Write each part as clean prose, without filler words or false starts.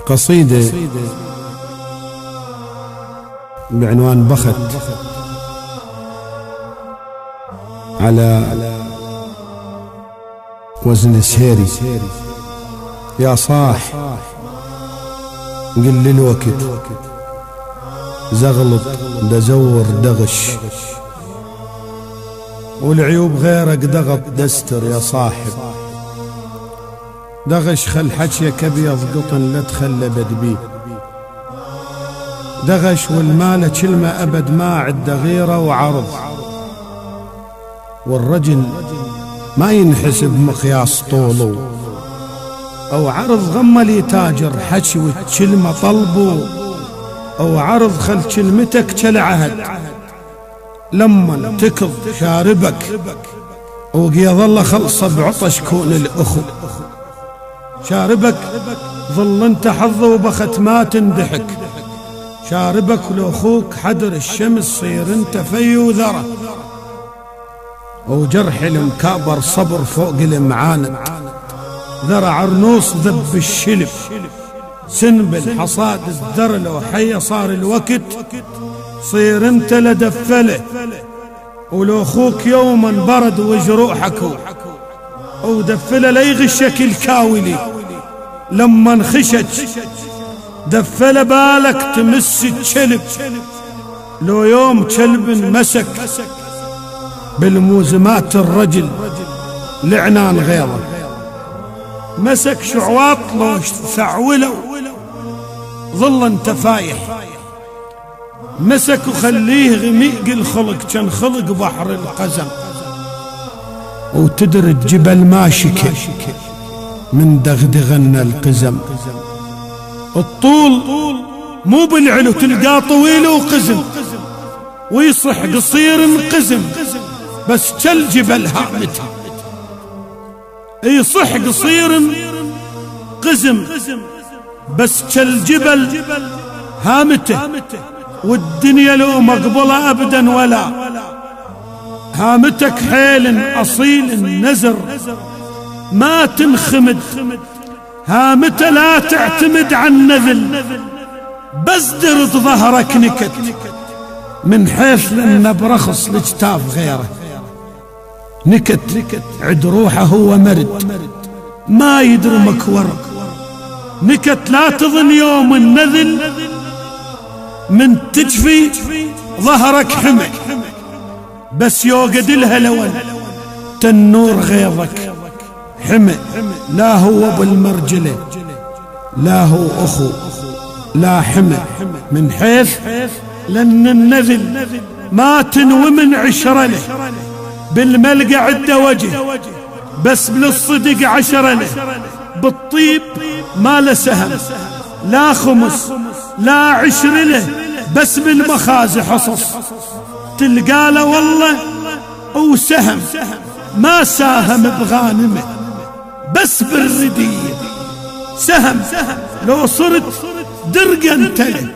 قصيدة بعنوان بخت على وزن سهيري. يا صاح قل لي الوقت زغلط دزور دغش، والعيوب غيرك دغط دستر. يا صاحب دغش خل حجيك ابيض قطن لا تخلبت بيه، دغش والمال كلمة أبد ما عد غيره وعرض، والرجل ما ينحسب مقياس طوله أو عرض. غملي تاجر حكي والكلمة طلبه أو عرض خل كلمتك كالعهد لما تكض شاربك وقيض الله خلصة بعطش كون الأخو. شاربك ظل انت حظه وبخت ما تندحك، شاربك ولو اخوك حدر الشمس صير انت في وذره، وجرح المكابر صبر فوق المعاند، ذرع عرنوس ذب الشلب سنبل حصاد الذر. لو حي صار الوقت صير انت لدفله، ولو اخوك يوما برد وجروحك ودفله لا يغشك الكاولي لما انخشت، دفله بالك تمس الكلب. لو يوم كلب مسك بالموزمات الرجل لعنان غيره، مسك شعواط لو ثعوله ظل انت فايح، مسك وخليه غميق الخلق كان خلق بحر القزم، وتدرج جبل ما شكل من دغدغنا القزم. الطول مو بالعلو تلقاه طويل وقزم، ويصح قصير انقزم بس كالجبل هامته. يصح قصير قزم بس كالجبل هامته، والدنيا لو مقبلة أبدا ولا هامتك حيل أصيل نزر ما تنخمد، هامته لا تعتمد عن نذل بس درد ظهرك نكت، من حيث لأنه برخص لجتاف غيره نكت. عد روحه هو مرد ما يدرمك ورق نكت. لا تظن يوم النذل من تجفي ظهرك حمى، بس يوقد لها لون تنور غيظك حمى. لا هو بالمرجلة لا هو أخو لا حمى، من حيث لأن النذل ما تنوي من عشرة له، بالملقى عده وجه بس بالصدق عشرة له، بالطيب ما له سهم لا خمس لا عشر له، بس بالمخازي حصص تلقى له والله وسهم ما ساهم بغانمه بس بالردية سهم. لو صرت درقا انتله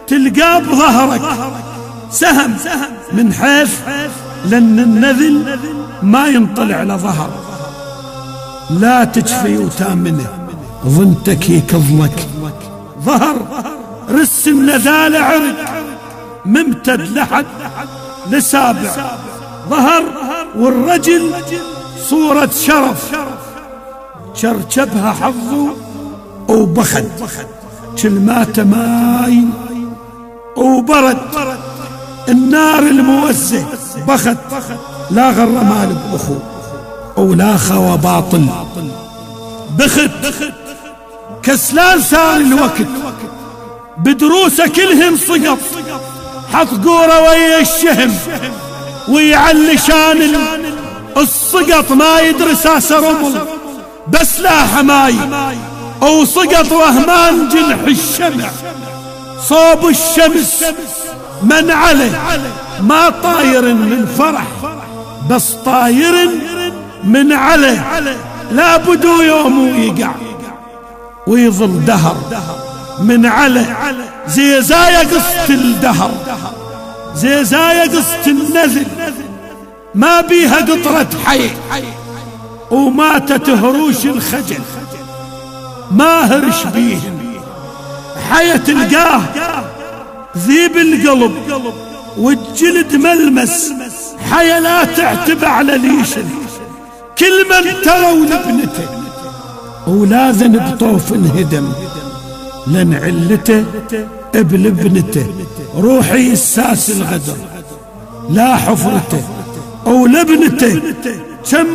تلقى بظهرك سهم، من حيث لأن النذل ما ينطلع لظهر. لا تجفي وتامنه ظنتك يكظلك ظهر، رس النذال عرق ممتد لحد لسابع ظهر، والرجل صورة شرف شرشبها حظه وبخد كلمات ماي وبرد. النار الموزه بخد لا غر مال بأخو ولا خوى باطل بخد، كسلان سار الوقت بدروسه كلهم سقط، حط قوره ويا الشهم ويعلي شان السقط، ما يدرس اسى رمل بس لا حماي وسقط وهمان جنح الشمع صوب الشمس من عليه، ما طاير من فرح بس طاير من عليه. لا بدو يوم يقع ويظل دهر من عليه، زيزايا قصة الدهر زيزايا قصة النذل ما بيها قطرة حي، وماتت هروش الخجل ما هرش بيهم حيا تلقاه ذيب القلب والجلد ملمس، حيا لا تعتب على ليشن. كل من تروا لابنته ولا ذنب طوف انهدم، لن علته بلبنته روحي الساس الغدر. لا حفرته ولبنته كم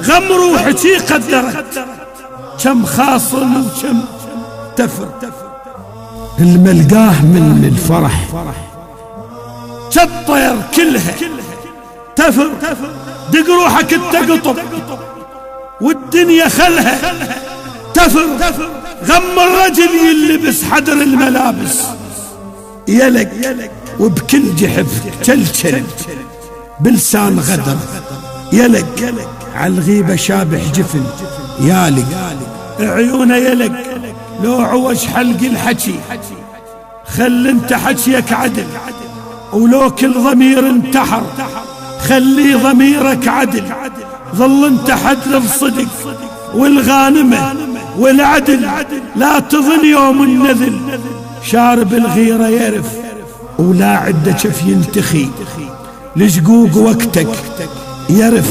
غم روحتي قدرت، كم خاصل وكم تفر. الملقاه من الفرح كالطير كلها تفر، دق روحك التقطب والدنيا خلها تفر. غم الرجل يلبس حدر الملابس، يلق وبكل جحف كلكل بلسان غدر. يلق عالغيبة شابح جفن، يالق عيونه يلق لو عوج حلق الحكي. خل انت حكيك عدل، ولو كل ضمير انتحر خلي ضميرك عدل. ظل انت حدل بصدق والغانمة والعدل، لا تظن يوم النذل. شارب الغيرة يرف ولا عده شف ينتخي، لشقوق وقتك يرف.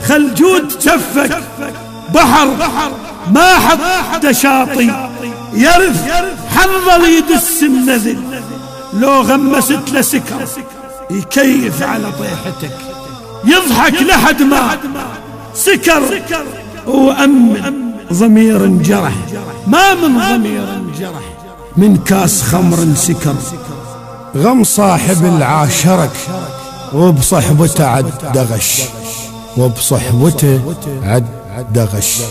خل جود شفك بحر ما حد شاطي يرف. حنظل يدس النذل لو غمست لسكر، يكيف على طيحتك يضحك لحد ما سكر. وأمن ضمير انجرح، ما من ضمير انجرح من كاس خمر سكر. غم صاحب العاشرك وبصحبته عد دغش، وبصحبته عد دغش.